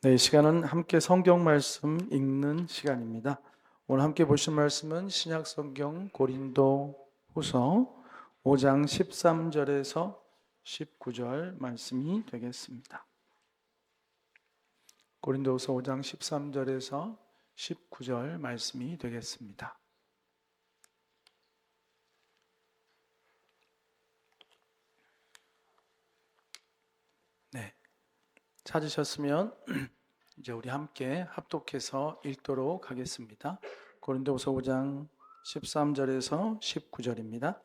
네, 이 시간은 함께 성경 말씀 읽는 시간입니다. 오늘 함께 보실 말씀은 신약 성경 고린도 후서 5장 13절에서 19절 말씀이 되겠습니다. 고린도 후서 5장 13절에서 19절 말씀이 되겠습니다. 네, 찾으셨으면 이제 우리 함께 합독해서 읽도록 하겠습니다. 고린도후서 5장 13절에서 19절입니다.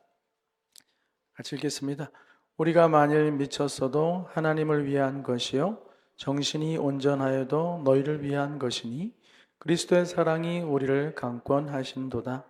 같이 읽겠습니다. 우리가 만일 미쳤어도 하나님을 위한 것이요 정신이 온전하여도 너희를 위한 것이니 그리스도의 사랑이 우리를 강권하신도다.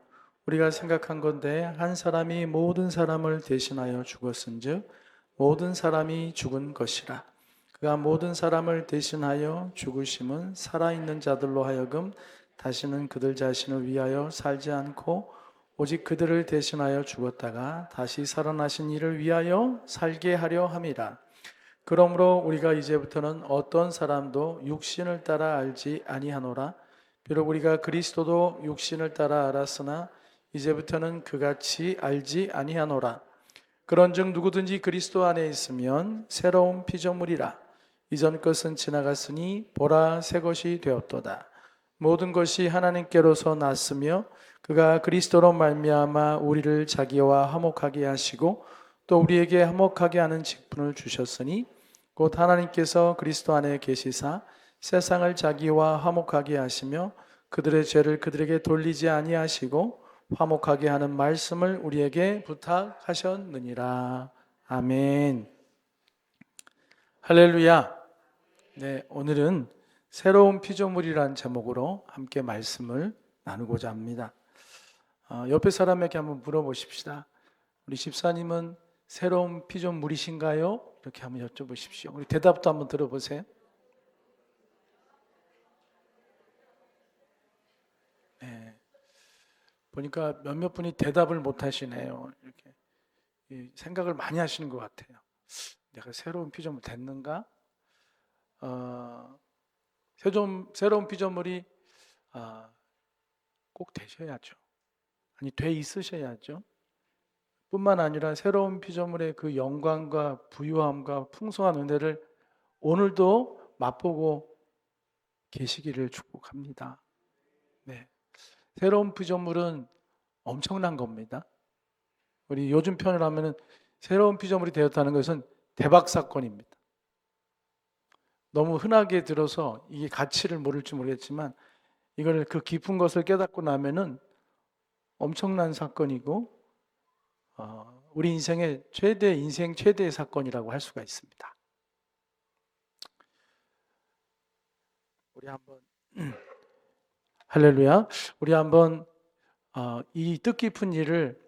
우리가 생각한 건대 한 사람이 모든 사람을 대신하여 죽었은즉 모든 사람이 죽은 것이라. 그가 모든 사람을 대신하여 죽으심은 살아있는 자들로 하여금 다시는 그들 자신을 위하여 살지 않고 오직 그들을 대신하여 죽었다가 다시 살아나신 이를 위하여 살게 하려 함이라. 그러므로 우리가 이제부터는 어떤 사람도 육신을 따라 알지 아니하노라. 비록 우리가 그리스도도 육신을 따라 알았으나 이제부터는 그같이 알지 아니하노라. 그런즉 누구든지 그리스도 안에 있으면 새로운 피조물이라. 이전 것은 지나갔으니 보라 새 것이 되었도다. 모든 것이 하나님께로서 났으며 그가 그리스도로 말미암아 우리를 자기와 화목하게 하시고 또 우리에게 화목하게 하는 직분을 주셨으니 곧 하나님께서 그리스도 안에 계시사 세상을 자기와 화목하게 하시며 그들의 죄를 그들에게 돌리지 아니하시고 화목하게 하는 말씀을 우리에게 부탁하셨느니라. 아멘. 할렐루야. 네, 오늘은 새로운 피조물이라는 제목으로 함께 말씀을 나누고자 합니다. 옆에 사람에게 한번 물어보십시다. 우리 집사님은 새로운 피조물이신가요? 이렇게 한번 여쭤보십시오. 우리 대답도 한번 들어보세요. 네, 보니까 몇몇 분이 대답을 못 하시네요. 이렇게 생각을 많이 하시는 것 같아요. 내가 새로운 피조물 됐는가? 새로운 피조물이 꼭 되셔야죠. 아니, 돼 있으셔야죠. 뿐만 아니라 새로운 피조물의 그 영광과 부유함과 풍성한 은혜를 오늘도 맛보고 계시기를 축복합니다. 네. 새로운 피조물은 엄청난 겁니다. 우리 요즘 표현을 하면은 새로운 피조물이 되었다는 것은 대박 사건입니다. 너무 흔하게 들어서 이게 가치를 모를지 모르겠지만 이걸 그 깊은 것을 깨닫고 나면은 엄청난 사건이고 우리 인생의 인생 최대의 사건이라고 할 수가 있습니다. 우리 한번 할렐루야. 우리 한번 이 뜻깊은 일을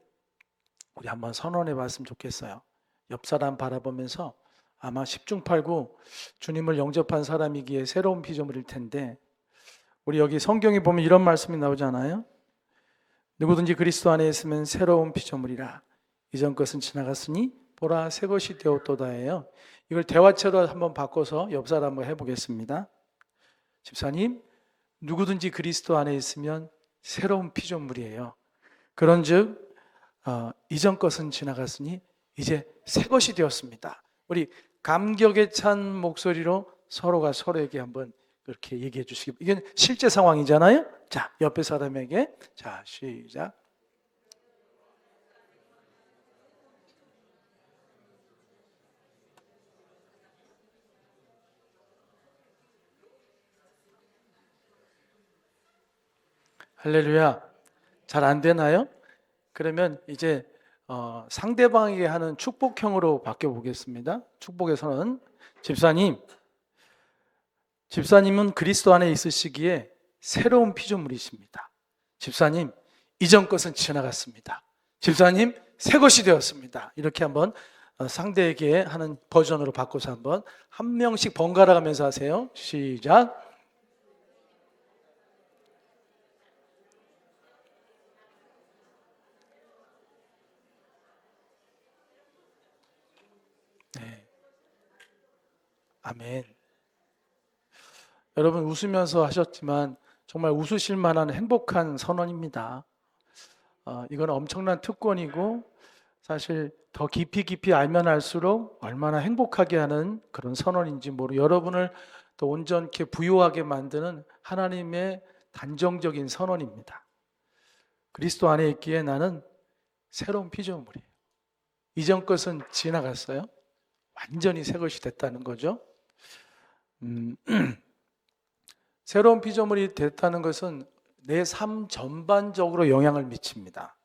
우리 한번 선언해 봤으면 좋겠어요. 옆 사람 바라보면서 아마 10중 8구 주님을 영접한 사람이기에 새로운 피조물일 텐데 우리 여기 성경에 보면 이런 말씀이 나오잖아요. 누구든지 그리스도 안에 있으면 새로운 피조물이라. 이전 것은 지나갔으니 보라 새 것이 되었도다예요. 이걸 대화처럼 한번 바꿔서 옆 사람 한번 해보겠습니다. 집사님, 누구든지 그리스도 안에 있으면 새로운 피조물이에요. 그런즉 이전 것은 지나갔으니 이제 새 것이 되었습니다. 우리 감격에 찬 목소리로 서로가 서로에게 한번 그렇게 얘기해 주시기. 이건 실제 상황이잖아요. 자, 옆에 사람에게 자, 시작. 할렐루야. 잘 안 되나요? 그러면 이제 상대방에게 하는 축복형으로 바뀌어 보겠습니다. 축복에서는 집사님은 그리스도 안에 있으시기에 새로운 피조물이십니다. 집사님, 이전 것은 지나갔습니다. 집사님, 새 것이 되었습니다. 이렇게 한번 상대에게 하는 버전으로 바꿔서 한번 한 명씩 번갈아 가면서 하세요. 시작. 네. 아멘. 여러분 웃으면서 하셨지만 정말 웃으실 만한 행복한 선언입니다. 이건 엄청난 특권이고 사실 더 깊이 알면 알수록 얼마나 행복하게 하는 그런 선언인지 여러분을 더 온전케 부유하게 만드는 하나님의 단정적인 선언입니다. 그리스도 안에 있기에 나는 새로운 피조물이에요. 이전 것은 지나갔어요. 완전히 새 것이 됐다는 거죠. 새로운 피조물이 됐다는 것은 내 삶 전반적으로 영향을 미칩니다.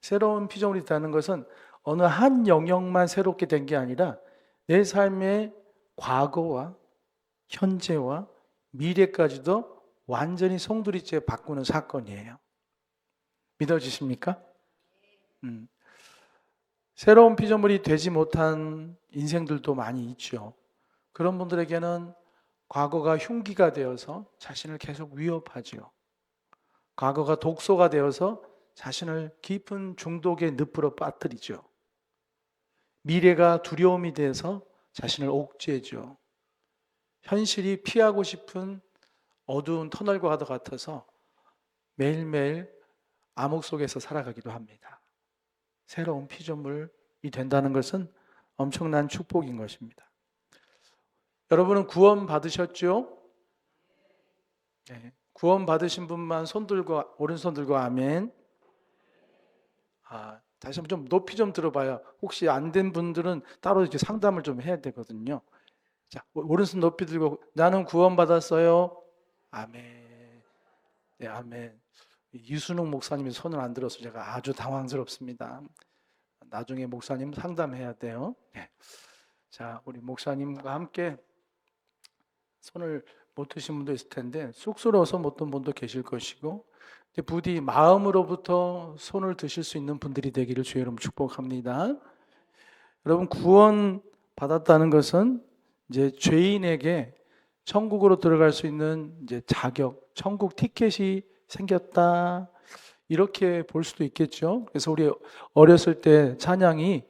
새로운 피조물이 됐다는 것은 어느 한 영역만 새롭게 된 게 아니라 내 삶의 과거와 현재와 미래까지도 완전히 송두리째 바꾸는 사건이에요. 믿어지십니까? 새로운 피조물이 되지 못한 인생들도 많이 있죠. 그런 분들에게는 과거가 흉기가 되어서 자신을 계속 위협하지요. 과거가 독소가 되어서 자신을 깊은 중독의 늪으로 빠뜨리죠. 미래가 두려움이 돼서 자신을 옥죄죠. 현실이 피하고 싶은 어두운 터널과 같아서 매일매일 암흑 속에서 살아가기도 합니다. 새로운 피조물이 된다는 것은 엄청난 축복인 것입니다. 여러분은 구원 받으셨죠? 네. 구원 받으신 분만 오른손 들고 아멘. 다시 한번 좀 높이 좀 들어봐요. 혹시 안 된 분들은 따로 이렇게 상담을 좀 해야 되거든요. 자, 오른손 높이 들고 나는 구원 받았어요. 아멘. 네, 아멘. 이순웅 목사님이 손을 안 들어서 제가 아주 당황스럽습니다. 나중에 목사님 상담해야 돼요. 네. 자, 우리 목사님과 함께 손을 못 드신 분도 있을 텐데 쑥스러워서 못 든 분도 계실 것이고 부디 마음으로부터 손을 드실 수 있는 분들이 되기를 주의 이름으로 축복합니다. 여러분 구원 받았다는 것은 이제 죄인에게 천국으로 들어갈 수 있는 이제 자격, 천국 티켓이 생겼다 이렇게 볼 수도 있겠죠. 그래서 우리 어렸을 때 찬양이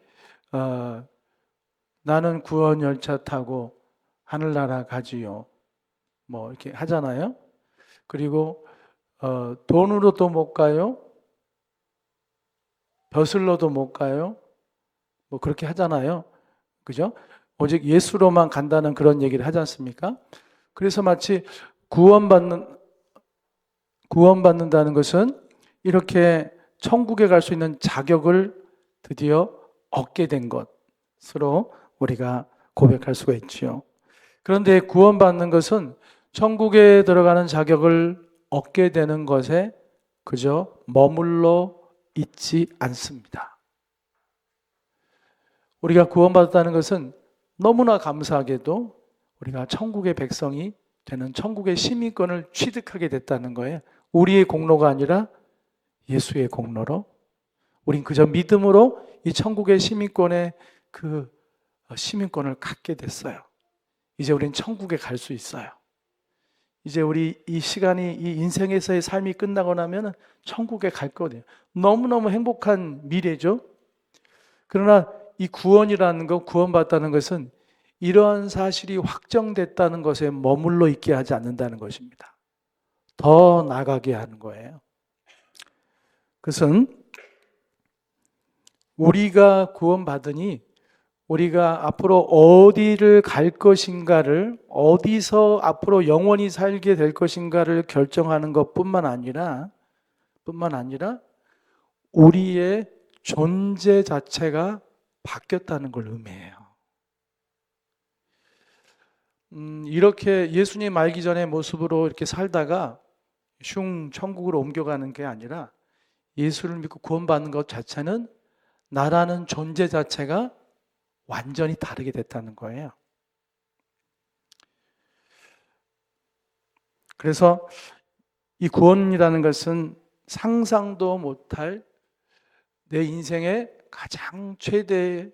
나는 구원 열차 타고 하늘나라 가지요. 이렇게 하잖아요. 그리고 돈으로도 못 가요. 벼슬로도 못 가요. 그렇게 하잖아요. 그죠? 오직 예수로만 간다는 그런 얘기를 하지 않습니까? 그래서 마치 구원받는다는 것은 이렇게 천국에 갈 수 있는 자격을 드디어 얻게 된 것으로 우리가 고백할 수가 있지요. 그런데 구원받는 것은 천국에 들어가는 자격을 얻게 되는 것에 그저 머물러 있지 않습니다. 우리가 구원받았다는 것은 너무나 감사하게도 우리가 천국의 백성이 되는 천국의 시민권을 취득하게 됐다는 거예요. 우리의 공로가 아니라 예수의 공로로 우린 그저 믿음으로 이 천국의 시민권의 그 시민권을 갖게 됐어요. 이제 우린 천국에 갈 수 있어요. 이제 우리 이 시간이 이 인생에서의 삶이 끝나고 나면 천국에 갈 거예요. 너무너무 행복한 미래죠. 그러나 이 구원이라는 것, 구원받다는 것은 이러한 사실이 확정됐다는 것에 머물러 있게 하지 않는다는 것입니다. 더 나가게 하는 거예요. 그것은 우리가 구원받으니 우리가 앞으로 어디를 갈 것인가를, 어디서 앞으로 영원히 살게 될 것인가를 결정하는 것뿐만 아니라 우리의 존재 자체가 바뀌었다는 걸 의미해요. 이렇게 예수님 알기 전의 모습으로 이렇게 살다가 천국으로 옮겨가는 게 아니라 예수를 믿고 구원받는 것 자체는 나라는 존재 자체가 완전히 다르게 됐다는 거예요. 그래서 이 구원이라는 것은 상상도 못할 내 인생의 가장 최대의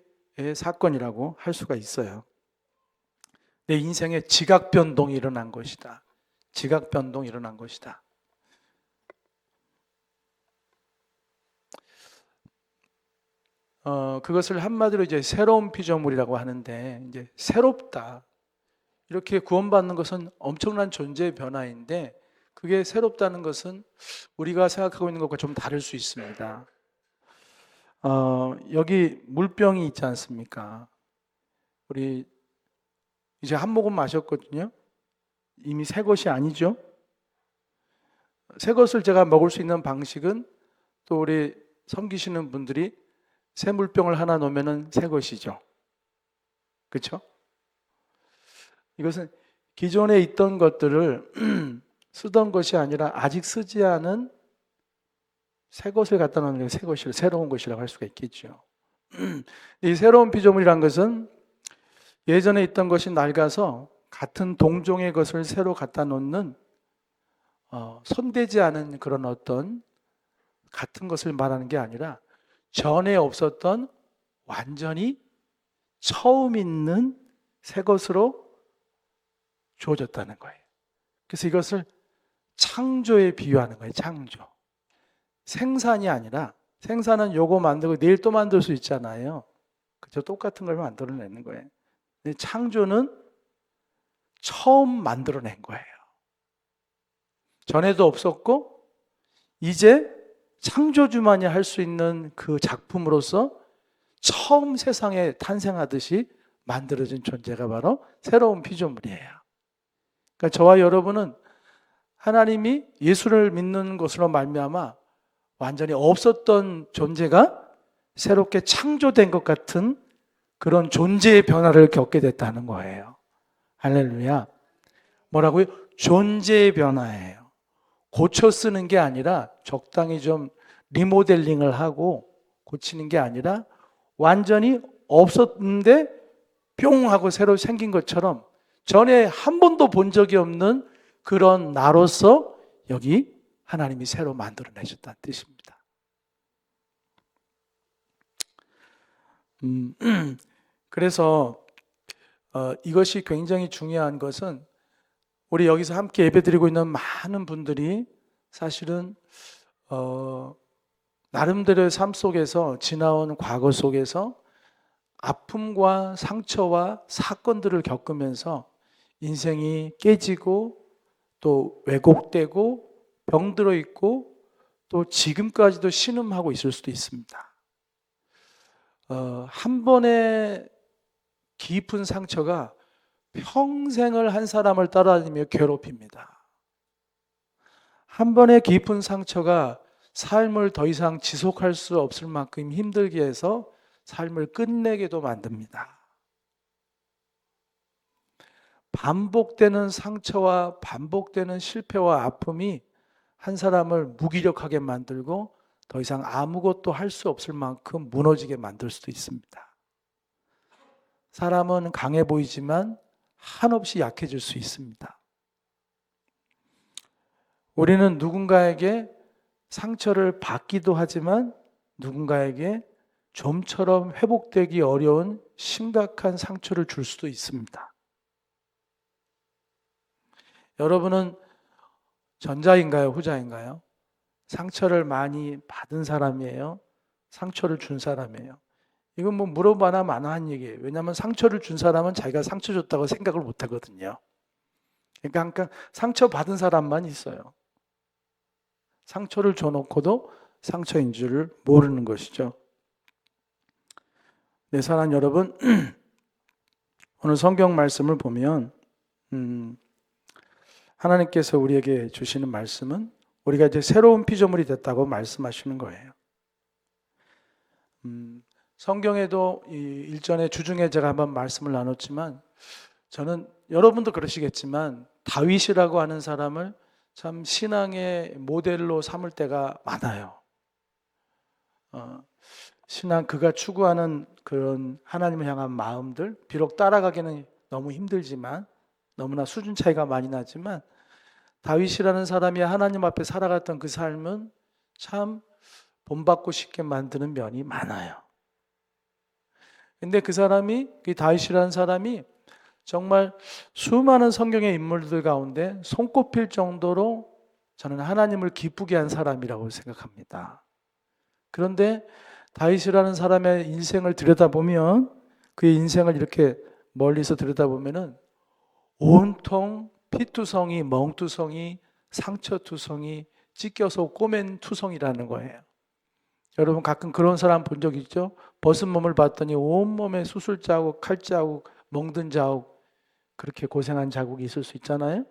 사건이라고 할 수가 있어요. 내 인생에 지각 변동이 일어난 것이다. 지각 변동이 일어난 것이다. 그것을 한마디로 이제 새로운 피조물이라고 하는데, 이제 새롭다. 이렇게 구원받는 것은 엄청난 존재의 변화인데 그게 새롭다는 것은 우리가 생각하고 있는 것과 좀 다를 수 있습니다. 여기 물병이 있지 않습니까? 우리 이제 한 모금 마셨거든요. 이미 새 것이 아니죠. 새 것을 제가 먹을 수 있는 방식은 또 우리 섬기시는 분들이 새 물병을 하나 놓으면 새 것이죠. 그렇죠? 이것은 기존에 있던 것들을 쓰던 것이 아니라 아직 쓰지 않은 새 것을 갖다 놓는 게 새 것이라 새로운 것이라고 할 수가 있겠죠. 이 새로운 피조물이란 것은 예전에 있던 것이 낡아서 같은 동종의 것을 새로 갖다 놓는 손대지 않은 그런 어떤 같은 것을 말하는 게 아니라 전에 없었던 완전히 처음 있는 새 것으로 주어졌다는 거예요. 그래서 이것을 창조에 비유하는 거예요. 창조. 생산이 아니라 생산은 요거 만들고 내일 또 만들 수 있잖아요. 그죠? 똑같은 걸 만들어내는 거예요. 근데 창조는 처음 만들어낸 거예요. 전에도 없었고 이제 창조주만이 할 수 있는 그 작품으로서 처음 세상에 탄생하듯이 만들어진 존재가 바로 새로운 피조물이에요. 그러니까 저와 여러분은 하나님이 예수를 믿는 것으로 말미암아 완전히 없었던 존재가 새롭게 창조된 것 같은 그런 존재의 변화를 겪게 됐다는 거예요. 할렐루야. 뭐라고요? 존재의 변화예요. 고쳐 쓰는 게 아니라 적당히 좀 리모델링을 하고 고치는 게 아니라 완전히 없었는데 뿅 하고 새로 생긴 것처럼 전에 한 번도 본 적이 없는 그런 나로서 여기 하나님이 새로 만들어내셨다는 뜻입니다. 그래서 이것이 굉장히 중요한 것은 우리 여기서 함께 예배드리고 있는 많은 분들이 사실은 나름대로의 삶 속에서 지나온 과거 속에서 아픔과 상처와 사건들을 겪으면서 인생이 깨지고 또 왜곡되고 병들어 있고 또 지금까지도 신음하고 있을 수도 있습니다. 한 번의 깊은 상처가 평생을 한 사람을 따라다니며 괴롭힙니다. 한 번의 깊은 상처가 삶을 더 이상 지속할 수 없을 만큼 힘들게 해서 삶을 끝내게도 만듭니다. 반복되는 상처와 반복되는 실패와 아픔이 한 사람을 무기력하게 만들고 더 이상 아무것도 할 수 없을 만큼 무너지게 만들 수도 있습니다. 사람은 강해 보이지만 한없이 약해질 수 있습니다. 우리는 누군가에게 상처를 받기도 하지만 누군가에게 좀처럼 회복되기 어려운 심각한 상처를 줄 수도 있습니다. 여러분은 전자인가요? 후자인가요? 상처를 많이 받은 사람이에요? 상처를 준 사람이에요? 이건 뭐 물어봐나 마나한 얘기예요. 왜냐하면 상처를 준 사람은 자기가 상처 줬다고 생각을 못 하거든요. 그러니까 상처 받은 사람만 있어요. 상처를 줘놓고도 상처인 줄을 모르는 것이죠. 네, 사랑하는 여러분, 오늘 성경 말씀을 보면 하나님께서 우리에게 주시는 말씀은 우리가 이제 새로운 피조물이 됐다고 말씀하시는 거예요. 성경에도 일전에 주중에 제가 한번 말씀을 나눴지만 저는 여러분도 그러시겠지만 다윗이라고 하는 사람을 참 신앙의 모델로 삼을 때가 많아요. 신앙 그가 추구하는 그런 하나님을 향한 마음들 비록 따라가기는 너무 힘들지만 너무나 수준 차이가 많이 나지만 다윗이라는 사람이 하나님 앞에 살아갔던 그 삶은 참 본받고 싶게 만드는 면이 많아요. 근데 그 다윗이라는 사람이 정말 수많은 성경의 인물들 가운데 손꼽힐 정도로 저는 하나님을 기쁘게 한 사람이라고 생각합니다. 그런데 다윗이라는 사람의 인생을 들여다보면 그의 인생을 이렇게 멀리서 들여다보면은 온통 피투성이, 멍투성이, 상처투성이, 찢겨서 꼬맨 투성이라는 거예요. 여러분 가끔 그런 사람 본 적 있죠? 벗은 몸을 봤더니 온몸에 수술 자국, 칼 자국, 멍든 자국, 그렇게 고생한 자국이 있을 수 있잖아요.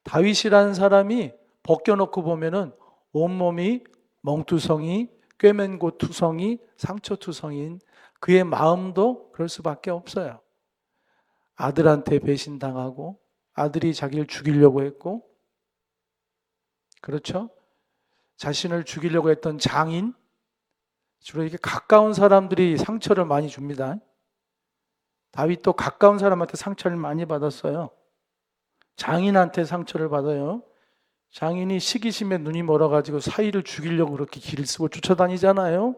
다윗이라는 사람이 벗겨놓고 보면은 온몸이 멍투성이, 꿰맨고 투성이, 상처투성인 그의 마음도 그럴 수밖에 없어요. 아들한테 배신당하고 아들이 자기를 죽이려고 했고, 그렇죠? 자신을 죽이려고 했던 장인, 주로 이렇게 가까운 사람들이 상처를 많이 줍니다. 다윗도 가까운 사람한테 상처를 많이 받았어요. 장인한테 상처를 받아요. 장인이 시기심에 눈이 멀어가지고 사위를 죽이려고 그렇게 길을 쓰고 쫓아다니잖아요.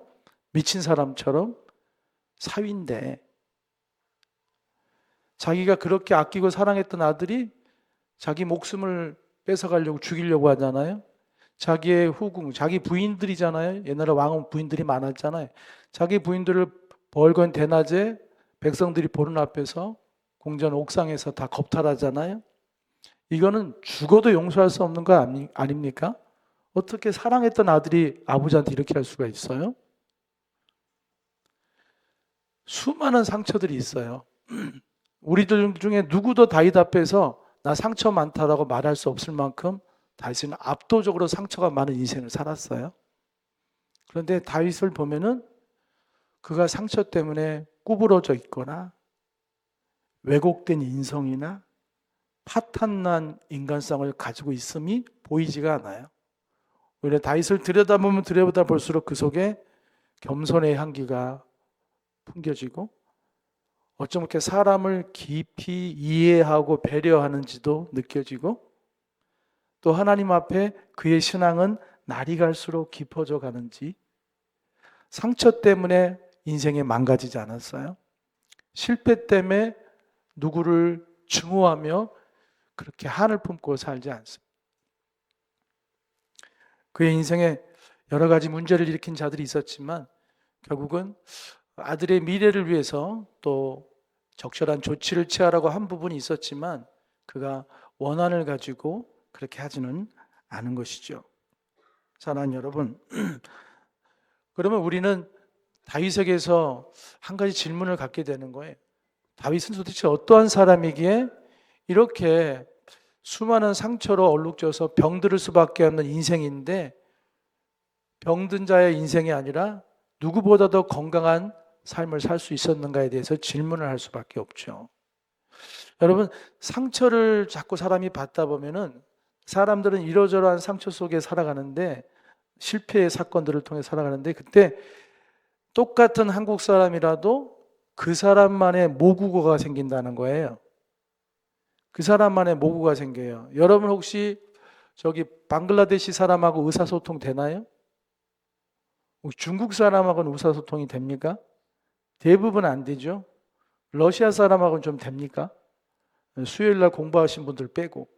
미친 사람처럼. 사위인데 자기가 그렇게 아끼고 사랑했던 아들이 자기 목숨을 뺏어가려고 죽이려고 하잖아요. 자기의 후궁, 자기 부인들이잖아요. 옛날에 왕은 부인들이 많았잖아요. 자기 부인들을 벌건 대낮에 백성들이 보는 앞에서 궁전 옥상에서 다 겁탈하잖아요. 이거는 죽어도 용서할 수 없는 거 아닙니까? 어떻게 사랑했던 아들이 아버지한테 이렇게 할 수가 있어요? 수많은 상처들이 있어요. 우리들 중에 누구도 다윗 앞에서 나 상처 많다라고 말할 수 없을 만큼 다윗은 압도적으로 상처가 많은 인생을 살았어요. 그런데 다윗을 보면은 그가 상처 때문에 구부러져 있거나 왜곡된 인성이나 파탄난 인간성을 가지고 있음이 보이지가 않아요. 오히려 다윗을 들여다보면 들여다볼수록 그 속에 겸손의 향기가 풍겨지고 어쩜 그렇게 사람을 깊이 이해하고 배려하는지도 느껴지고 또 하나님 앞에 그의 신앙은 날이 갈수록 깊어져 가는지 상처 때문에 인생이 망가지지 않았어요. 실패 때문에 누구를 증오하며 그렇게 한을 품고 살지 않습니다. 그의 인생에 여러 가지 문제를 일으킨 자들이 있었지만 결국은 아들의 미래를 위해서 또 적절한 조치를 취하라고 한 부분이 있었지만 그가 원한을 가지고 그렇게 하지는 않은 것이죠. 사랑하는 여러분, 그러면 우리는 다윗에게서 한 가지 질문을 갖게 되는 거예요. 다윗은 도대체 어떠한 사람이기에 이렇게 수많은 상처로 얼룩져서 병들을 수밖에 없는 인생인데 병든 자의 인생이 아니라 누구보다 더 건강한 삶을 살 수 있었는가에 대해서 질문을 할 수밖에 없죠. 여러분, 상처를 자꾸 사람이 받다 보면은 사람들은 이러저러한 상처 속에 살아가는데 실패의 사건들을 통해 살아가는데 그때 똑같은 한국 사람이라도 그 사람만의 모국어가 생긴다는 거예요. 그 사람만의 모국어가 생겨요. 여러분 혹시 저기 방글라데시 사람하고 의사소통 되나요? 중국 사람하고는 의사소통이 됩니까? 대부분 안 되죠. 러시아 사람하고는 좀 됩니까? 수요일 날 공부하신 분들 빼고.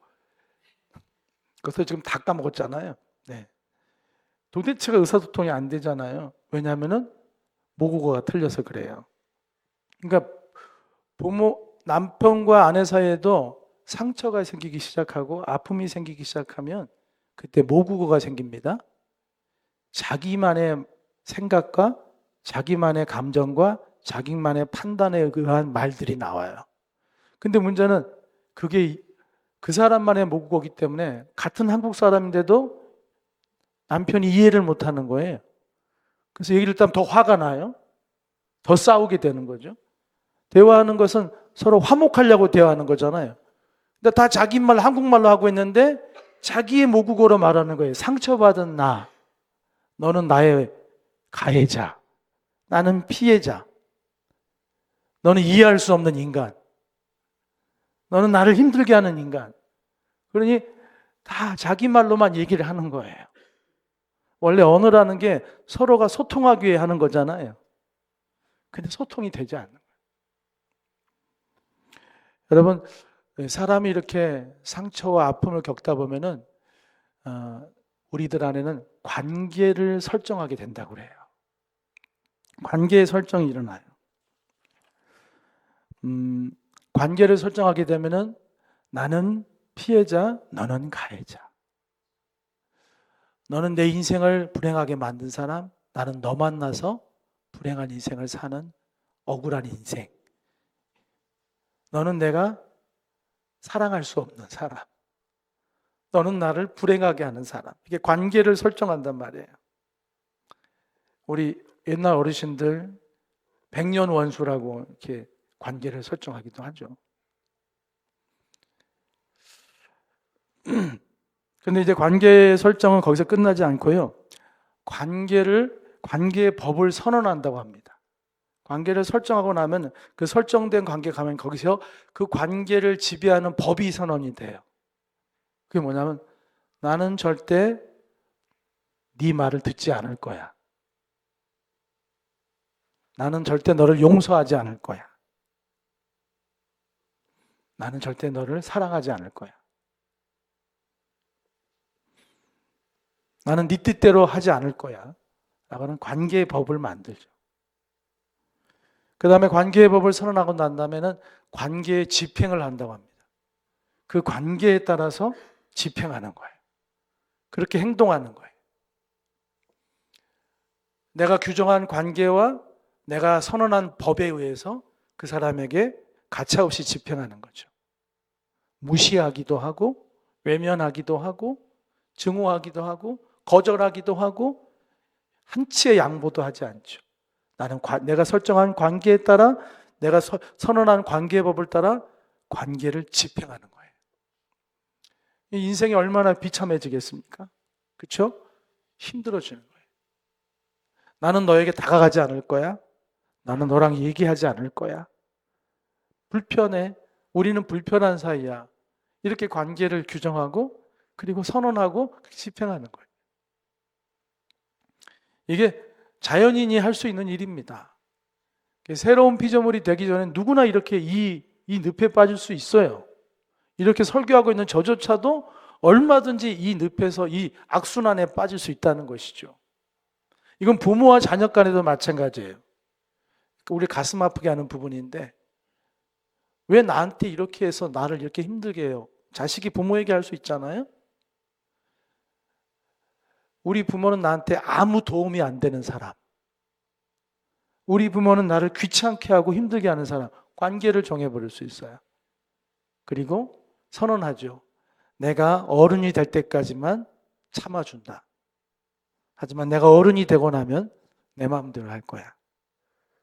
그래서 지금 다 까먹었잖아요. 네. 도대체가 의사소통이 안 되잖아요. 왜냐하면은 모국어가 틀려서 그래요. 그러니까 부모, 남편과 아내 사이에도 상처가 생기기 시작하고 아픔이 생기기 시작하면 그때 모국어가 생깁니다. 자기만의 생각과 자기만의 감정과 자기만의 판단에 의한 말들이 나와요. 근데 문제는 그게 그 사람만의 모국어이기 때문에 같은 한국 사람인데도 남편이 이해를 못하는 거예요. 그래서 얘기를 하면 더 화가 나요. 더 싸우게 되는 거죠. 대화하는 것은 서로 화목하려고 대화하는 거잖아요. 근데 다 자기 말 한국말로 하고 있는데 자기의 모국어로 말하는 거예요. 상처받은 나, 너는 나의 가해자, 나는 피해자, 너는 이해할 수 없는 인간, 너는 나를 힘들게 하는 인간. 그러니 다 자기 말로만 얘기를 하는 거예요. 원래 언어라는 게 서로가 소통하기 위해 하는 거잖아요. 근데 소통이 되지 않는 거예요. 여러분, 사람이 이렇게 상처와 아픔을 겪다 보면은 우리들 안에는 관계를 설정하게 된다고 그래요. 관계의 설정이 일어나요. 관계를 설정하게 되면은 나는 피해자, 너는 가해자. 너는 내 인생을 불행하게 만든 사람, 나는 너 만나서 불행한 인생을 사는 억울한 인생. 너는 내가 사랑할 수 없는 사람. 너는 나를 불행하게 하는 사람. 이게 관계를 설정한단 말이에요. 우리 옛날 어르신들 백년 원수라고 이렇게 관계를 설정하기도 하죠. 근데 이제 관계 설정은 거기서 끝나지 않고요. 관계의 법을 선언한다고 합니다. 관계를 설정하고 나면 그 설정된 관계 가면 거기서 그 관계를 지배하는 법이 선언이 돼요. 그게 뭐냐면 나는 절대 네 말을 듣지 않을 거야. 나는 절대 너를 용서하지 않을 거야. 나는 절대 너를 사랑하지 않을 거야. 나는 네 뜻대로 하지 않을 거야. 라고는 관계의 법을 만들죠. 그 다음에 관계의 법을 선언하고 난 다음에는 관계의 집행을 한다고 합니다. 그 관계에 따라서 집행하는 거예요. 그렇게 행동하는 거예요. 내가 규정한 관계와 내가 선언한 법에 의해서 그 사람에게 가차없이 집행하는 거죠. 무시하기도 하고, 외면하기도 하고, 증오하기도 하고, 거절하기도 하고, 한치의 양보도 하지 않죠. 나는 내가 설정한 관계에 따라, 내가 선언한 관계의 법을 따라 관계를 집행하는 거예요. 인생이 얼마나 비참해지겠습니까? 그렇죠? 힘들어지는 거예요. 나는 너에게 다가가지 않을 거야. 나는 너랑 얘기하지 않을 거야. 불편해. 우리는 불편한 사이야. 이렇게 관계를 규정하고 그리고 선언하고 집행하는 거예요. 이게 자연인이 할 수 있는 일입니다. 새로운 피조물이 되기 전에 누구나 이렇게 이 늪에 빠질 수 있어요. 이렇게 설교하고 있는 저조차도 얼마든지 이 늪에서 이 악순환에 빠질 수 있다는 것이죠. 이건 부모와 자녀 간에도 마찬가지예요. 우리 가슴 아프게 하는 부분인데 왜 나한테 이렇게 해서 나를 이렇게 힘들게 해요? 자식이 부모에게 할 수 있잖아요. 우리 부모는 나한테 아무 도움이 안 되는 사람. 우리 부모는 나를 귀찮게 하고 힘들게 하는 사람. 관계를 정해버릴 수 있어요. 그리고 선언하죠. 내가 어른이 될 때까지만 참아준다. 하지만 내가 어른이 되고 나면 내 마음대로 할 거야.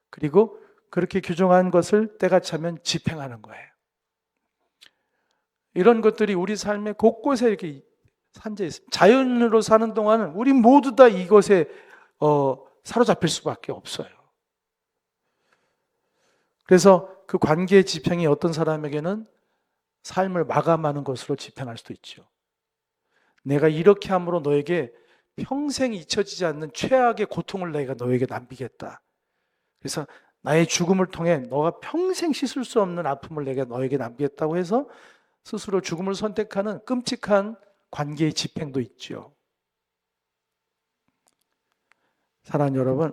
그리고 그렇게 규정한 것을 때가 차면 집행하는 거예요. 이런 것들이 우리 삶의 곳곳에 이렇게 산재 있습니다. 자연으로 사는 동안은 우리 모두 다 이것에 사로잡힐 수밖에 없어요. 그래서 그 관계의 집행이 어떤 사람에게는 삶을 마감하는 것으로 집행할 수도 있죠. 내가 이렇게 함으로 너에게 평생 잊혀지지 않는 최악의 고통을 내가 너에게 남기겠다. 그래서 나의 죽음을 통해 너가 평생 씻을 수 없는 아픔을 내가 너에게 남기겠다고 해서 스스로 죽음을 선택하는 끔찍한 관계의 집행도 있죠. 사랑하는 여러분,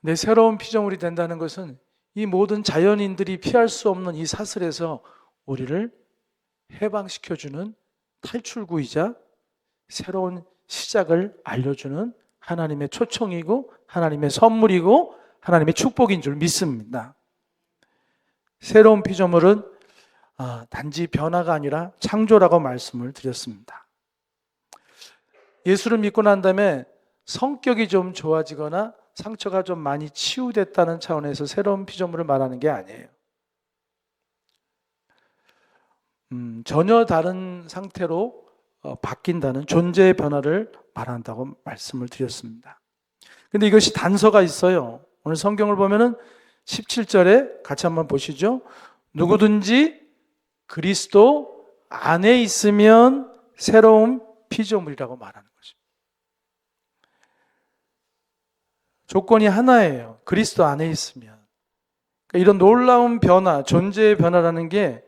내 새로운 피조물이 된다는 것은 이 모든 자연인들이 피할 수 없는 이 사슬에서 우리를 해방시켜주는 탈출구이자 새로운 시작을 알려주는 하나님의 초청이고 하나님의 선물이고 하나님의 축복인 줄 믿습니다. 새로운 피조물은 단지 변화가 아니라 창조라고 말씀을 드렸습니다. 예수를 믿고 난 다음에 성격이 좀 좋아지거나 상처가 좀 많이 치유됐다는 차원에서 새로운 피조물을 말하는 게 아니에요. 전혀 다른 상태로 바뀐다는 존재의 변화를 말한다고 말씀을 드렸습니다. 근데 이것이 단서가 있어요. 오늘 성경을 보면은 17절에 같이 한번 보시죠. 누구든지 그리스도 안에 있으면 새로운 피조물이라고 말하는 것입니다. 조건이 하나예요. 그리스도 안에 있으면. 그러니까 이런 놀라운 변화, 존재의 변화라는 게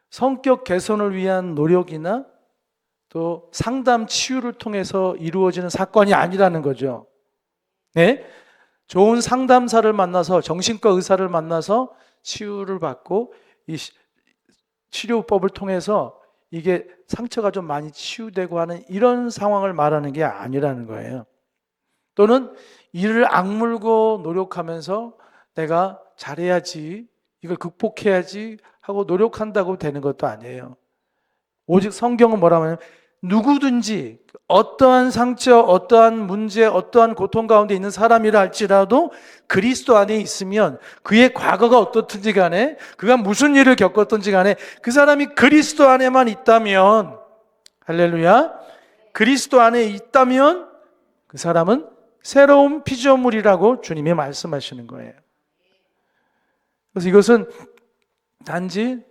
성격 개선을 위한 노력이나 또 상담 치유를 통해서 이루어지는 사건이 아니라는 거죠. 네? 좋은 상담사를 만나서 정신과 의사를 만나서 치유를 받고 치료법을 통해서 이게 상처가 좀 많이 치유되고 하는 이런 상황을 말하는 게 아니라는 거예요. 또는 이를 악물고 노력하면서 내가 잘해야지, 이걸 극복해야지 하고 노력한다고 되는 것도 아니에요. 오직 성경은 뭐라고 하냐면 누구든지 어떠한 상처, 어떠한 문제, 어떠한 고통 가운데 있는 사람이라 할지라도 그리스도 안에 있으면 그의 과거가 어떻든지 간에 그가 무슨 일을 겪었든지 간에 그 사람이 그리스도 안에만 있다면, 할렐루야, 그리스도 안에 있다면 그 사람은 새로운 피조물이라고 주님이 말씀하시는 거예요. 그래서 이것은 단지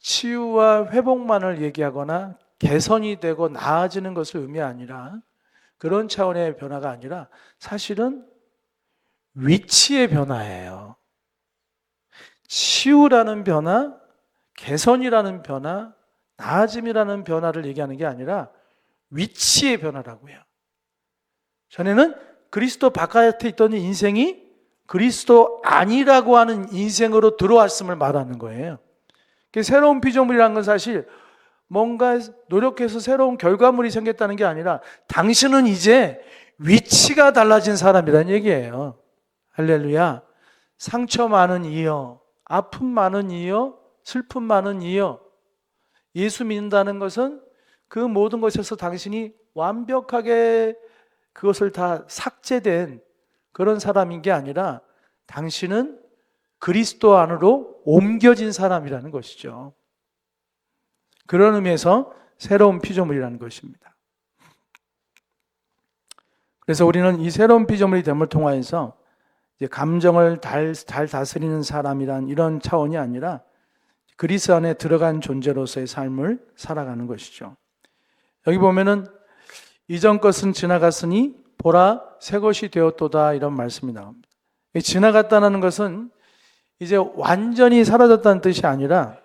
치유와 회복만을 얘기하거나 개선이 되고 나아지는 것을 의미 아니라, 그런 차원의 변화가 아니라 사실은 위치의 변화예요. 치유라는 변화, 개선이라는 변화, 나아짐이라는 변화를 얘기하는 게 아니라 위치의 변화라고요. 전에는 그리스도 바깥에 있던 인생이 그리스도 아니라고 하는 인생으로 들어왔음을 말하는 거예요. 새로운 피조물이라는 건 사실 뭔가 노력해서 새로운 결과물이 생겼다는 게 아니라 당신은 이제 위치가 달라진 사람이라는 얘기예요. 할렐루야. 상처 많은 이여, 아픔 많은 이여, 슬픔 많은 이여, 예수 믿는다는 것은 그 모든 것에서 당신이 완벽하게 그것을 다 삭제된 그런 사람인 게 아니라 당신은 그리스도 안으로 옮겨진 사람이라는 것이죠. 그런 의미에서 새로운 피조물이라는 것입니다. 그래서 우리는 이 새로운 피조물이 됨을 통하여서 이제 감정을 잘 다스리는 사람이란 이런 차원이 아니라 그리스도 안에 들어간 존재로서의 삶을 살아가는 것이죠. 여기 보면은 이전 것은 지나갔으니 보라 새 것이 되었도다, 이런 말씀이 나옵니다. 지나갔다는 것은 이제 완전히 사라졌다는 뜻이 아니라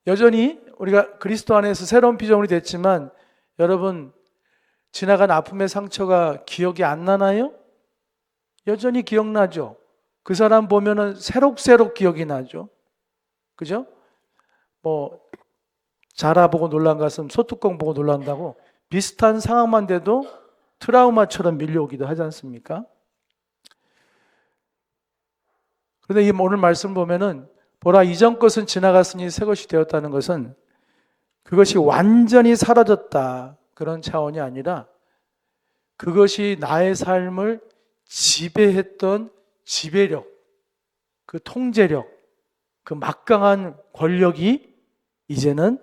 여전히 우리가 그리스도 안에서 새로운 피조물이 됐지만, 여러분 지나간 아픔의 상처가 기억이 안 나나요? 여전히 기억나죠. 그 사람 보면은 새록새록 기억이 나죠. 그죠? 자라 보고 놀란 것은 소뚜껑 보고 놀란다고 비슷한 상황만 돼도 트라우마처럼 밀려오기도 하지 않습니까? 그런데 오늘 말씀 보면은 보라 이전 것은 지나갔으니 새 것이 되었다는 것은 그것이 완전히 사라졌다, 그런 차원이 아니라 그것이 나의 삶을 지배했던 지배력, 그 통제력, 그 막강한 권력이 이제는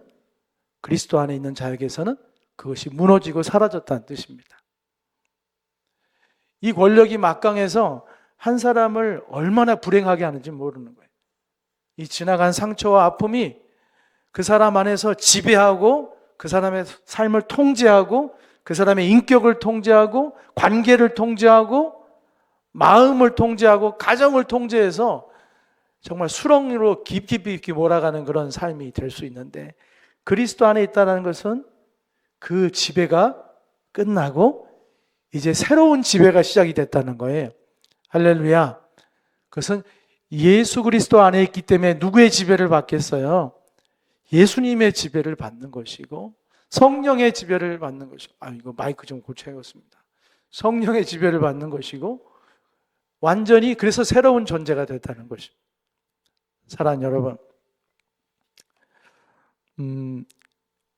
그리스도 안에 있는 자에게서는 그것이 무너지고 사라졌다는 뜻입니다. 이 권력이 막강해서 한 사람을 얼마나 불행하게 하는지 모르는 거예요. 이 지나간 상처와 아픔이 그 사람 안에서 지배하고 그 사람의 삶을 통제하고 그 사람의 인격을 통제하고 관계를 통제하고 마음을 통제하고 가정을 통제해서 정말 수렁으로 깊이 몰아가는 그런 삶이 될 수 있는데, 그리스도 안에 있다는 것은 그 지배가 끝나고 이제 새로운 지배가 시작이 됐다는 거예요. 할렐루야. 그것은 예수 그리스도 안에 있기 때문에 누구의 지배를 받겠어요? 예수님의 지배를 받는 것이고 성령의 지배를 받는 것이고, 이거 마이크 좀 고쳐야겠습니다. 성령의 지배를 받는 것이고 완전히 그래서 새로운 존재가 됐다는 것입니다. 사랑하는 여러분,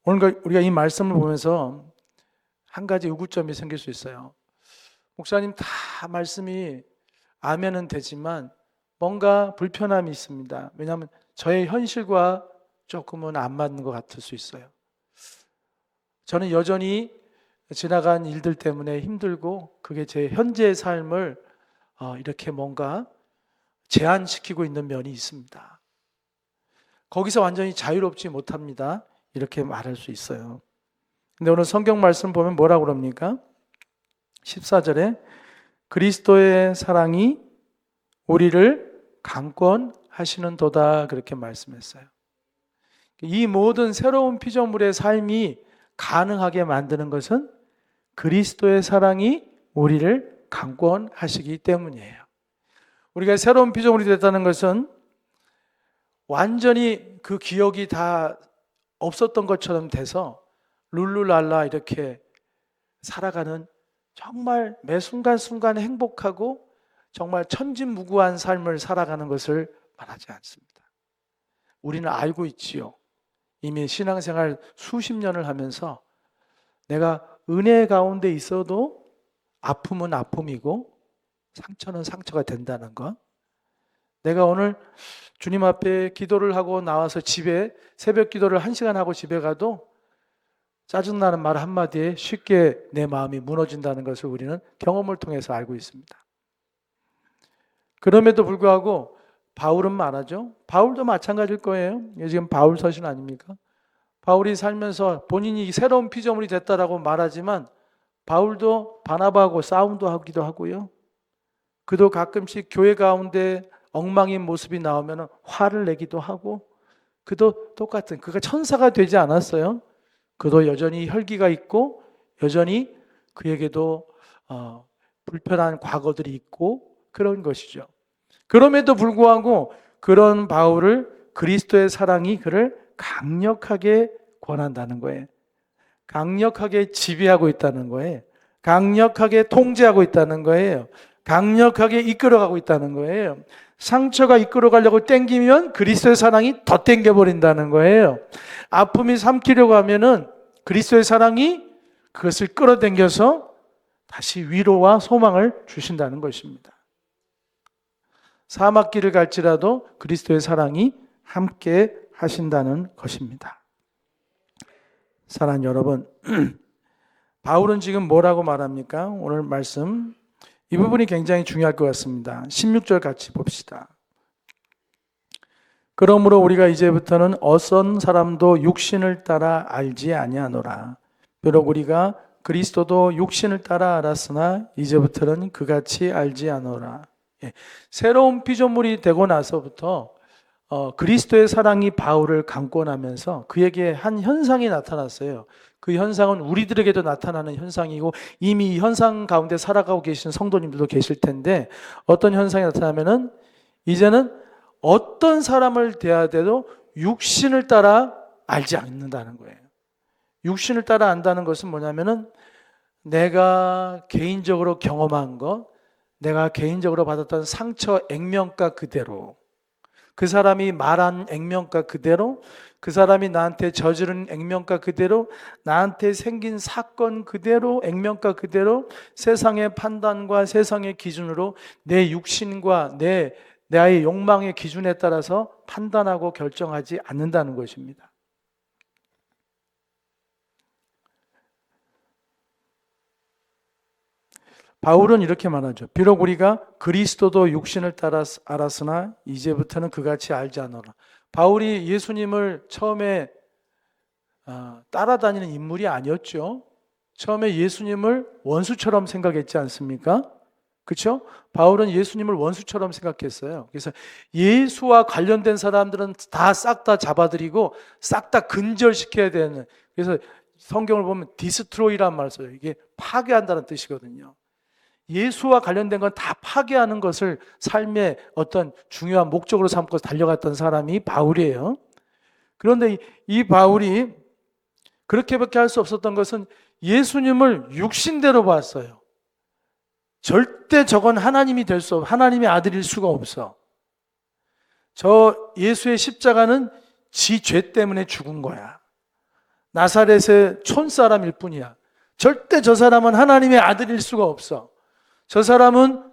오늘 우리가 이 말씀을 보면서 한 가지 의구점이 생길 수 있어요. 목사님, 다 말씀이 아멘은 되지만 뭔가 불편함이 있습니다. 왜냐하면 저의 현실과 조금은 안 맞는 것 같을 수 있어요. 저는 여전히 지나간 일들 때문에 힘들고 그게 제 현재의 삶을 이렇게 뭔가 제한시키고 있는 면이 있습니다. 거기서 완전히 자유롭지 못합니다. 이렇게 말할 수 있어요. 근데 오늘 성경 말씀 보면 뭐라고 그럽니까? 14절에 그리스도의 사랑이 우리를 강권하시는 도다, 그렇게 말씀했어요. 이 모든 새로운 피조물의 삶이 가능하게 만드는 것은 그리스도의 사랑이 우리를 강권하시기 때문이에요. 우리가 새로운 피조물이 됐다는 것은 완전히 그 기억이 다 없었던 것처럼 돼서 룰루랄라 이렇게 살아가는 정말 매 순간순간 행복하고 정말 천진무구한 삶을 살아가는 것을 말하지 않습니다. 우리는 알고 있지요. 이미 신앙생활 수십 년을 하면서 내가 은혜 가운데 있어도 아픔은 아픔이고 상처는 상처가 된다는 것. 내가 오늘 주님 앞에 기도를 하고 나와서 집에 새벽 기도를 1시간 하고 집에 가도 짜증나는 말 한마디에 쉽게 내 마음이 무너진다는 것을 우리는 경험을 통해서 알고 있습니다. 그럼에도 불구하고 바울은 말하죠. 바울도 마찬가지일 거예요. 지금 바울 서신 아닙니까? 바울이 살면서 본인이 새로운 피조물이 됐다라고 말하지만 바울도 바나바하고 싸움도 하기도 하고요. 그도 가끔씩 교회 가운데 엉망인 모습이 나오면 화를 내기도 하고, 그도 똑같은, 그가 천사가 되지 않았어요. 그도 여전히 혈기가 있고 여전히 그에게도 불편한 과거들이 있고 그런 것이죠. 그럼에도 불구하고 그런 바울을 그리스도의 사랑이 그를 강력하게 권한다는 거예요. 강력하게 지배하고 있다는 거예요. 강력하게 통제하고 있다는 거예요. 강력하게 이끌어가고 있다는 거예요. 상처가 이끌어가려고 땡기면 그리스도의 사랑이 더 땡겨버린다는 거예요. 아픔이 삼키려고 하면은 그리스도의 사랑이 그것을 끌어당겨서 다시 위로와 소망을 주신다는 것입니다. 사막길을 갈지라도 그리스도의 사랑이 함께 하신다는 것입니다. 사랑하는 여러분, 바울은 지금 뭐라고 말합니까? 오늘 말씀 이 부분이 굉장히 중요할 것 같습니다. 16절 같이 봅시다. 그러므로 우리가 이제부터는 어떤 사람도 육신을 따라 알지 아니하노라. 비록 우리가 그리스도도 육신을 따라 알았으나 이제부터는 그같이 알지 않노라. 새로운 피조물이 되고 나서부터 그리스도의 사랑이 바울을 강권하면서 그에게 한 현상이 나타났어요. 그 현상은 우리들에게도 나타나는 현상이고 이미 이 현상 가운데 살아가고 계신 성도님들도 계실 텐데, 어떤 현상이 나타나면은 이제는 어떤 사람을 대하여도 육신을 따라 알지 않는다는 거예요. 육신을 따라 안다는 것은 뭐냐면은 내가 개인적으로 경험한 것, 내가 개인적으로 받았던 상처 액면가 그대로, 그 사람이 말한 액면가 그대로, 그 사람이 나한테 저지른 액면가 그대로, 나한테 생긴 사건 그대로, 액면가 그대로 세상의 판단과 세상의 기준으로 내 육신과 나의 욕망의 기준에 따라서 판단하고 결정하지 않는다는 것입니다. 바울은 이렇게 말하죠. 비록 우리가 그리스도도 육신을 따라 알았으나 이제부터는 그같이 알지 않노라. 바울이 예수님을 처음에 따라다니는 인물이 아니었죠. 처음에 예수님을 원수처럼 생각했지 않습니까? 그렇죠? 바울은 예수님을 원수처럼 생각했어요. 그래서 예수와 관련된 사람들은 다 싹 다 잡아들이고 싹 다 근절시켜야 되는, 그래서 성경을 보면 디스트로이란 말을 써요. 이게 파괴한다는 뜻이거든요. 예수와 관련된 건 다 파괴하는 것을 삶의 어떤 중요한 목적으로 삼고 달려갔던 사람이 바울이에요. 그런데 이 바울이 그렇게밖에 할 수 없었던 것은 예수님을 육신대로 봤어요. 절대 저건 하나님이 될 수 없어. 하나님의 아들일 수가 없어. 저 예수의 십자가는 지 죄 때문에 죽은 거야. 나사렛의 촌사람일 뿐이야. 절대 저 사람은 하나님의 아들일 수가 없어. 저 사람은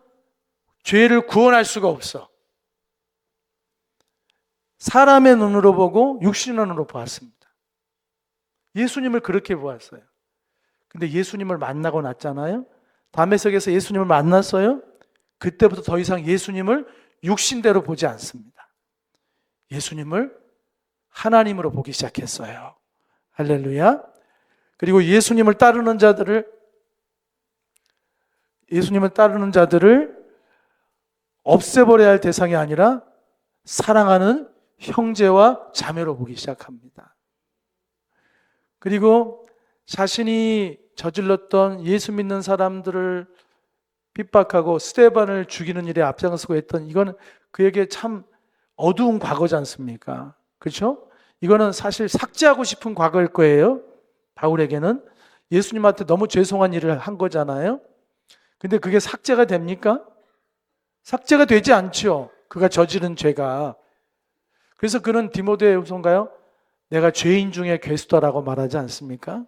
죄를 구원할 수가 없어. 사람의 눈으로 보고 육신의 눈으로 보았습니다. 예수님을 그렇게 보았어요. 근데 예수님을 만나고 났잖아요. 다메섹에서 예수님을 만났어요. 그때부터 더 이상 예수님을 육신대로 보지 않습니다. 예수님을 하나님으로 보기 시작했어요. 할렐루야. 그리고 예수님을 따르는 자들을 없애버려야 할 대상이 아니라 사랑하는 형제와 자매로 보기 시작합니다. 그리고 자신이 저질렀던 예수 믿는 사람들을 핍박하고 스데반을 죽이는 일에 앞장서고 했던, 이건 그에게 참 어두운 과거지 않습니까? 그렇죠? 이거는 사실 삭제하고 싶은 과거일 거예요. 바울에게는 예수님한테 너무 죄송한 일을 한 거잖아요. 근데 그게 삭제가 됩니까? 삭제가 되지 않죠. 그가 저지른 죄가. 그래서 그는 디모데후서인가요? 내가 죄인 중에 괴수다라고 말하지 않습니까?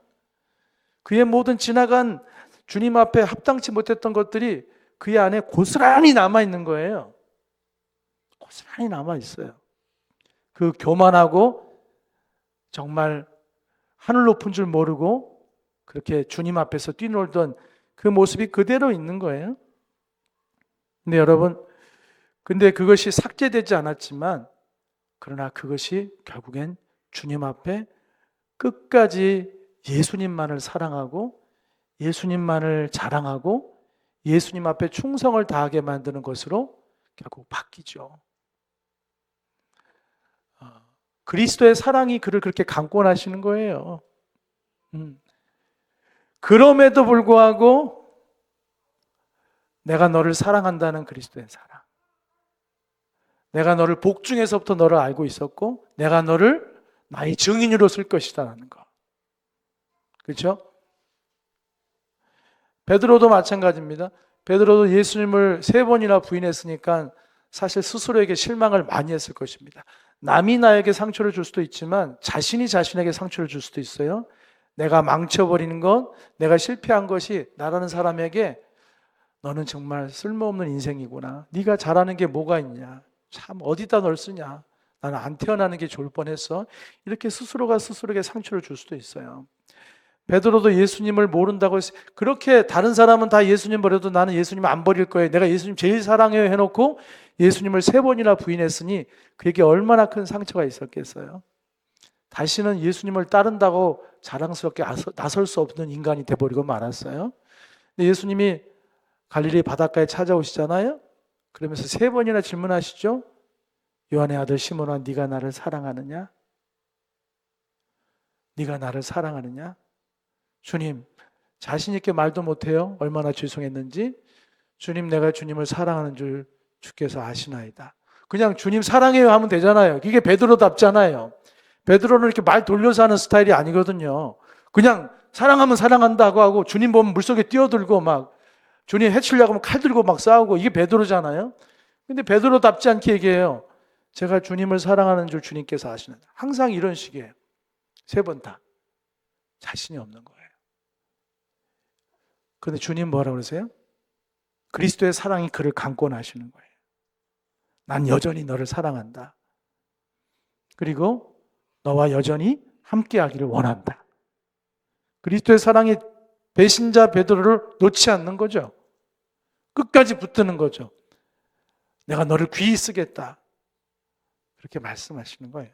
그의 모든 지나간 주님 앞에 합당치 못했던 것들이 그의 안에 고스란히 남아있는 거예요. 고스란히 남아있어요. 그 교만하고 정말 하늘 높은 줄 모르고 그렇게 주님 앞에서 뛰놀던 그 모습이 그대로 있는 거예요. 근데 여러분, 근데 그것이 삭제되지 않았지만 그러나 그것이 결국엔 주님 앞에 끝까지 예수님만을 사랑하고 예수님만을 자랑하고 예수님 앞에 충성을 다하게 만드는 것으로 결국 바뀌죠. 그리스도의 사랑이 그를 그렇게 강권하시는 거예요. 그럼에도 불구하고 내가 너를 사랑한다는 그리스도의 사랑. 내가 너를 복중에서부터 너를 알고 있었고 내가 너를 나의 증인으로 쓸 것이다라는 거. 그렇죠? 베드로도 마찬가지입니다. 베드로도 예수님을 3번이나 부인했으니까 사실 스스로에게 실망을 많이 했을 것입니다. 남이 나에게 상처를 줄 수도 있지만 자신이 자신에게 상처를 줄 수도 있어요. 내가 망쳐버리는 것, 내가 실패한 것이 나라는 사람에게 너는 정말 쓸모없는 인생이구나. 네가 잘하는 게 뭐가 있냐. 참 어디다 널 쓰냐. 나는 안 태어나는 게 좋을 뻔했어. 이렇게 스스로가 스스로에게 상처를 줄 수도 있어요. 베드로도 예수님을 모른다고 그렇게 다른 사람은 다 예수님 버려도 나는 예수님 안 버릴 거예요. 내가 예수님 제일 사랑해요 해놓고 예수님을 3번이나 부인했으니 그에게 얼마나 큰 상처가 있었겠어요. 다시는 예수님을 따른다고 자랑스럽게 나설 수 없는 인간이 돼버리고 말았어요. 근데 예수님이 갈릴리 바닷가에 찾아오시잖아요. 그러면서 3번이나 질문하시죠. 요한의 아들 시몬아, 네가 나를 사랑하느냐? 네가 나를 사랑하느냐? 주님, 자신 있게 말도 못해요. 얼마나 죄송했는지. 주님, 내가 주님을 사랑하는 줄 주께서 아시나이다. 그냥 주님 사랑해요 하면 되잖아요. 이게 베드로답잖아요. 베드로는 이렇게 말 돌려서 하는 스타일이 아니거든요. 그냥 사랑하면 사랑한다고 하고 주님 보면 물속에 뛰어들고 막 주님 해치려고 하면 칼 들고 막 싸우고 이게 베드로잖아요. 근데 베드로답지 않게 얘기해요. 제가 주님을 사랑하는 줄 주님께서 아시나이다. 항상 이런 식이에요. 3번 다. 자신이 없는 거예요. 그런데 주님 뭐라고 그러세요? 그리스도의 사랑이 그를 강권하시는 거예요. 난 여전히 너를 사랑한다. 그리고 너와 여전히 함께하기를 원한다. 그리스도의 사랑이 배신자 베드로를 놓지 않는 거죠. 끝까지 붙드는 거죠. 내가 너를 귀히 쓰겠다. 그렇게 말씀하시는 거예요.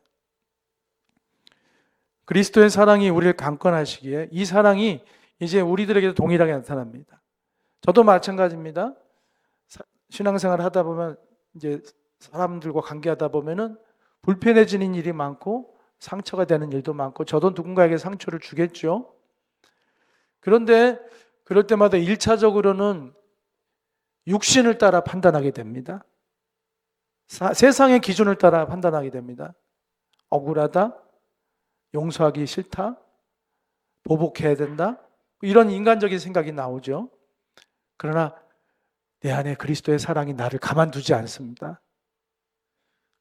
그리스도의 사랑이 우리를 강권하시기에 이 사랑이 이제 우리들에게도 동일하게 나타납니다. 저도 마찬가지입니다. 신앙생활을 하다 보면 이제 사람들과 관계하다 보면은 불편해지는 일이 많고 상처가 되는 일도 많고 저도 누군가에게 상처를 주겠죠. 그런데 그럴 때마다 1차적으로는 육신을 따라 판단하게 됩니다. 세상의 기준을 따라 판단하게 됩니다. 억울하다, 용서하기 싫다, 보복해야 된다, 이런 인간적인 생각이 나오죠. 그러나 내 안에 그리스도의 사랑이 나를 가만두지 않습니다.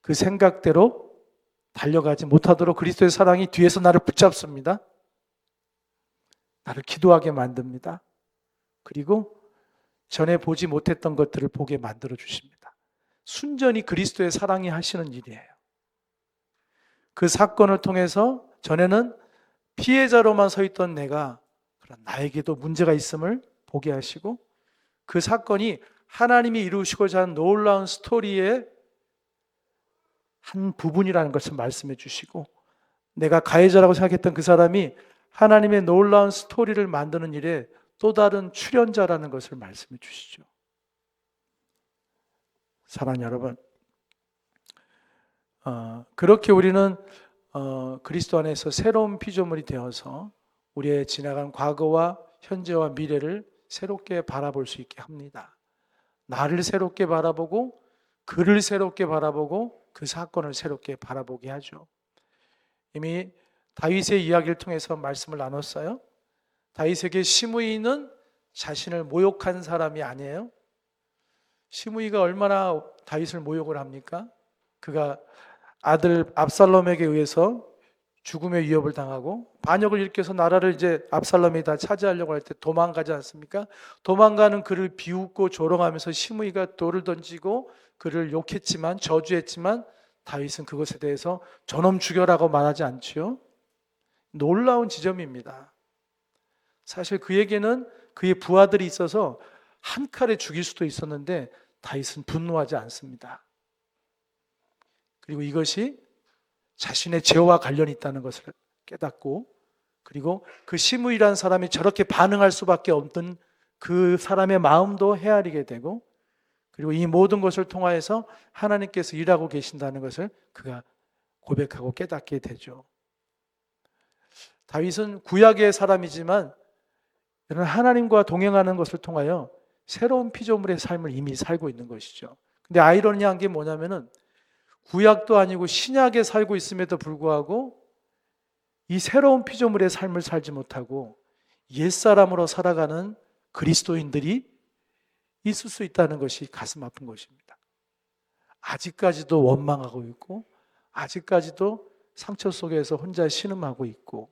그 생각대로 달려가지 못하도록 그리스도의 사랑이 뒤에서 나를 붙잡습니다. 나를 기도하게 만듭니다. 그리고 전에 보지 못했던 것들을 보게 만들어 주십니다. 순전히 그리스도의 사랑이 하시는 일이에요. 그 사건을 통해서 전에는 피해자로만 서 있던 내가 나에게도 문제가 있음을 보게 하시고 그 사건이 하나님이 이루시고자 하는 놀라운 스토리의 한 부분이라는 것을 말씀해 주시고 내가 가해자라고 생각했던 그 사람이 하나님의 놀라운 스토리를 만드는 일에 또 다른 출연자라는 것을 말씀해 주시죠. 사랑하는 여러분, 그렇게 우리는 그리스도 안에서 새로운 피조물이 되어서 우리의 지나간 과거와 현재와 미래를 새롭게 바라볼 수 있게 합니다. 나를 새롭게 바라보고 그를 새롭게 바라보고 그 사건을 새롭게 바라보게 하죠. 이미 다윗의 이야기를 통해서 말씀을 나눴어요. 다윗에게 시므이는 자신을 모욕한 사람이 아니에요. 시므이가 얼마나 다윗을 모욕을 합니까? 그가 아들 압살롬에게 의해서 죽음의 위협을 당하고 반역을 일으켜서 나라를 이제 압살롬이 다 차지하려고 할 때 도망가지 않습니까? 도망가는 그를 비웃고 조롱하면서 시므이가 돌을 던지고 그를 욕했지만, 저주했지만 다윗은 그것에 대해서 저놈 죽여라고 말하지 않지요. 놀라운 지점입니다. 사실 그에게는 그의 부하들이 있어서 한 칼에 죽일 수도 있었는데 다윗은 분노하지 않습니다. 그리고 이것이 자신의 죄와 관련이 있다는 것을 깨닫고, 그리고 그 시므이라는 사람이 저렇게 반응할 수밖에 없던 그 사람의 마음도 헤아리게 되고, 그리고 이 모든 것을 통하여서 하나님께서 일하고 계신다는 것을 그가 고백하고 깨닫게 되죠. 다윗은 구약의 사람이지만 이런 하나님과 동행하는 것을 통하여 새로운 피조물의 삶을 이미 살고 있는 것이죠. 근데 아이러니한 게 뭐냐면은 구약도 아니고 신약에 살고 있음에도 불구하고 이 새로운 피조물의 삶을 살지 못하고 옛사람으로 살아가는 그리스도인들이 있을 수 있다는 것이 가슴 아픈 것입니다. 아직까지도 원망하고 있고, 아직까지도 상처 속에서 혼자 신음하고 있고,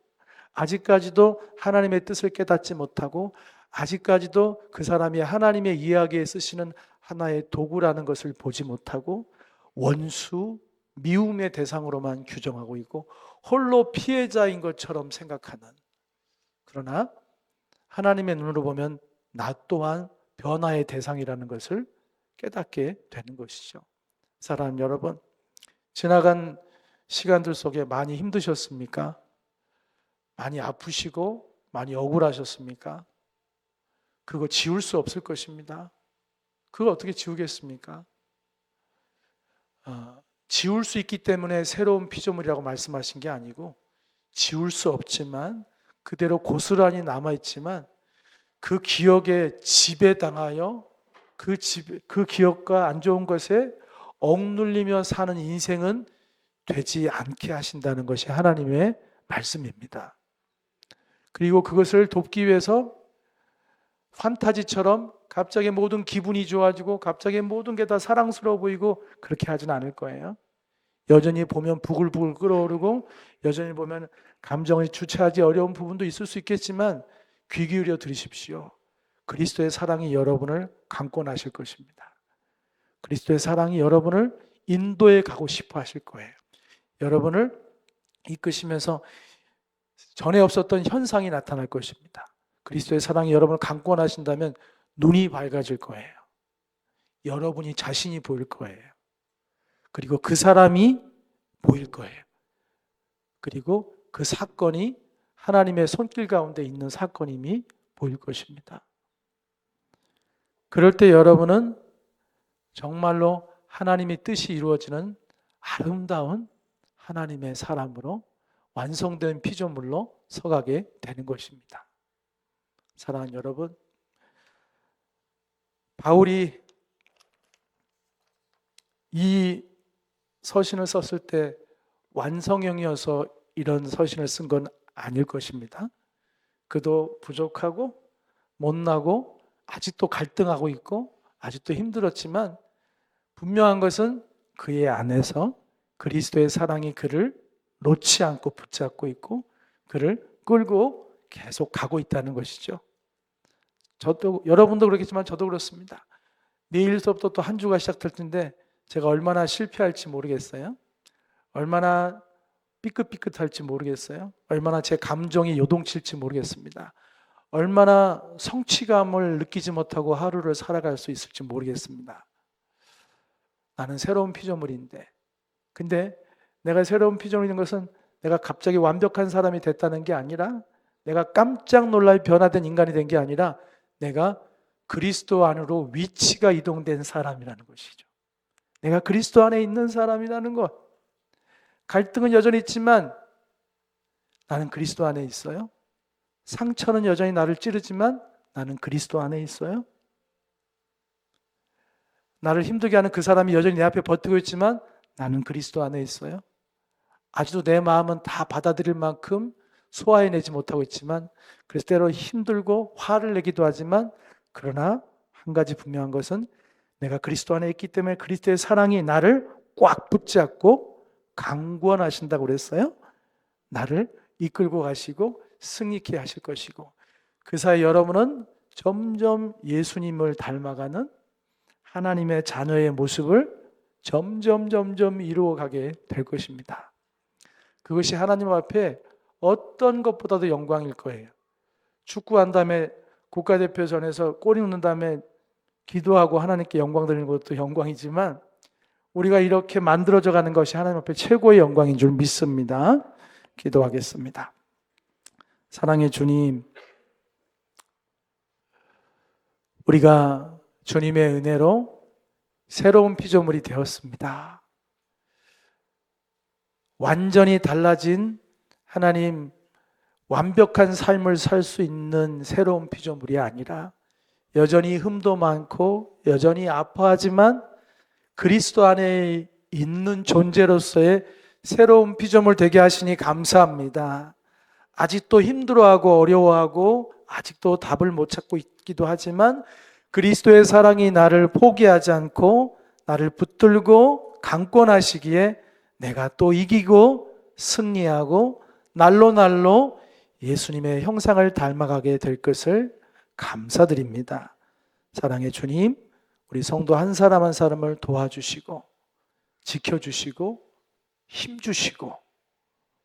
아직까지도 하나님의 뜻을 깨닫지 못하고, 아직까지도 그 사람이 하나님의 이야기에 쓰시는 하나의 도구라는 것을 보지 못하고 원수, 미움의 대상으로만 규정하고 있고 홀로 피해자인 것처럼 생각하는, 그러나 하나님의 눈으로 보면 나 또한 변화의 대상이라는 것을 깨닫게 되는 것이죠. 사랑하는 여러분, 지나간 시간들 속에 많이 힘드셨습니까? 많이 아프시고 많이 억울하셨습니까? 그거 지울 수 없을 것입니다. 그걸 어떻게 지우겠습니까? 지울 수 있기 때문에 새로운 피조물이라고 말씀하신 게 아니고, 지울 수 없지만 그대로 고스란히 남아있지만 그 기억에 지배당하여 그 기억과 안 좋은 것에 억눌리며 사는 인생은 되지 않게 하신다는 것이 하나님의 말씀입니다. 그리고 그것을 돕기 위해서 판타지처럼 갑자기 모든 기분이 좋아지고 갑자기 모든 게 다 사랑스러워 보이고 그렇게 하진 않을 거예요. 여전히 보면 부글부글 끓어오르고 여전히 보면 감정이 주체하기 어려운 부분도 있을 수 있겠지만 귀 기울여 들으십시오. 그리스도의 사랑이 여러분을 강권하실 것입니다. 그리스도의 사랑이 여러분을 인도에 가고 싶어 하실 거예요. 여러분을 이끄시면서 전에 없었던 현상이 나타날 것입니다. 그리스도의 사랑이 여러분을 강권하신다면 눈이 밝아질 거예요. 여러분이 자신이 보일 거예요. 그리고 그 사람이 보일 거예요. 그리고 그 사건이 하나님의 손길 가운데 있는 사건임이 보일 것입니다. 그럴 때 여러분은 정말로 하나님의 뜻이 이루어지는 아름다운 하나님의 사람으로 완성된 피조물로 서가게 되는 것입니다. 사랑하는 여러분, 바울이 이 서신을 썼을 때 완성형이어서 이런 서신을 쓴 건 아닐 것입니다. 그도 부족하고 못나고 아직도 갈등하고 있고 아직도 힘들었지만 분명한 것은 그의 안에서 그리스도의 사랑이 그를 놓지 않고 붙잡고 있고 그를 끌고 계속 가고 있다는 것이죠. 저도, 여러분도 그렇겠지만 저도 그렇습니다. 내일서부터 또 한 주가 시작될 텐데 제가 얼마나 실패할지 모르겠어요. 얼마나 삐끗삐끗할지 모르겠어요. 얼마나 제 감정이 요동칠지 모르겠습니다. 얼마나 성취감을 느끼지 못하고 하루를 살아갈 수 있을지 모르겠습니다. 나는 새로운 피조물인데, 근데 내가 새로운 피조물인 것은 내가 갑자기 완벽한 사람이 됐다는 게 아니라, 내가 깜짝 놀랄 변화된 인간이 된 게 아니라 내가 그리스도 안으로 위치가 이동된 사람이라는 것이죠. 내가 그리스도 안에 있는 사람이라는 것. 갈등은 여전히 있지만 나는 그리스도 안에 있어요. 상처는 여전히 나를 찌르지만 나는 그리스도 안에 있어요. 나를 힘들게 하는 그 사람이 여전히 내 앞에 버티고 있지만 나는 그리스도 안에 있어요. 아직도 내 마음은 다 받아들일 만큼 소화해내지 못하고 있지만, 그래서 때로 힘들고 화를 내기도 하지만, 그러나 한 가지 분명한 것은 내가 그리스도 안에 있기 때문에 그리스도의 사랑이 나를 꽉 붙잡고 강권하신다고 그랬어요. 나를 이끌고 가시고 승리케 하실 것이고, 그 사이 여러분은 점점 예수님을 닮아가는 하나님의 자녀의 모습을 점점 이루어가게 될 것입니다. 그것이 하나님 앞에 어떤 것보다도 영광일 거예요. 축구한 다음에 국가대표전에서 골이 넣는 다음에 기도하고 하나님께 영광 드리는 것도 영광이지만, 우리가 이렇게 만들어져 가는 것이 하나님 앞에 최고의 영광인 줄 믿습니다. 기도하겠습니다. 사랑의 주님, 우리가 주님의 은혜로 새로운 피조물이 되었습니다. 완전히 달라진 하나님, 완벽한 삶을 살 수 있는 새로운 피조물이 아니라 여전히 흠도 많고 여전히 아파하지만 그리스도 안에 있는 존재로서의 새로운 피조물 되게 하시니 감사합니다. 아직도 힘들어하고 어려워하고 아직도 답을 못 찾고 있기도 하지만 그리스도의 사랑이 나를 포기하지 않고 나를 붙들고 강권하시기에 내가 또 이기고 승리하고 날로 예수님의 형상을 닮아가게 될 것을 감사드립니다. 사랑의 주님, 우리 성도 한 사람 한 사람을 도와주시고 지켜주시고 힘주시고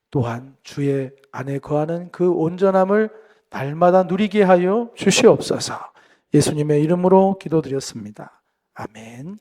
또한 주의 안에 거하는 그 온전함을 날마다 누리게 하여 주시옵소서. 예수님의 이름으로 기도드렸습니다. 아멘.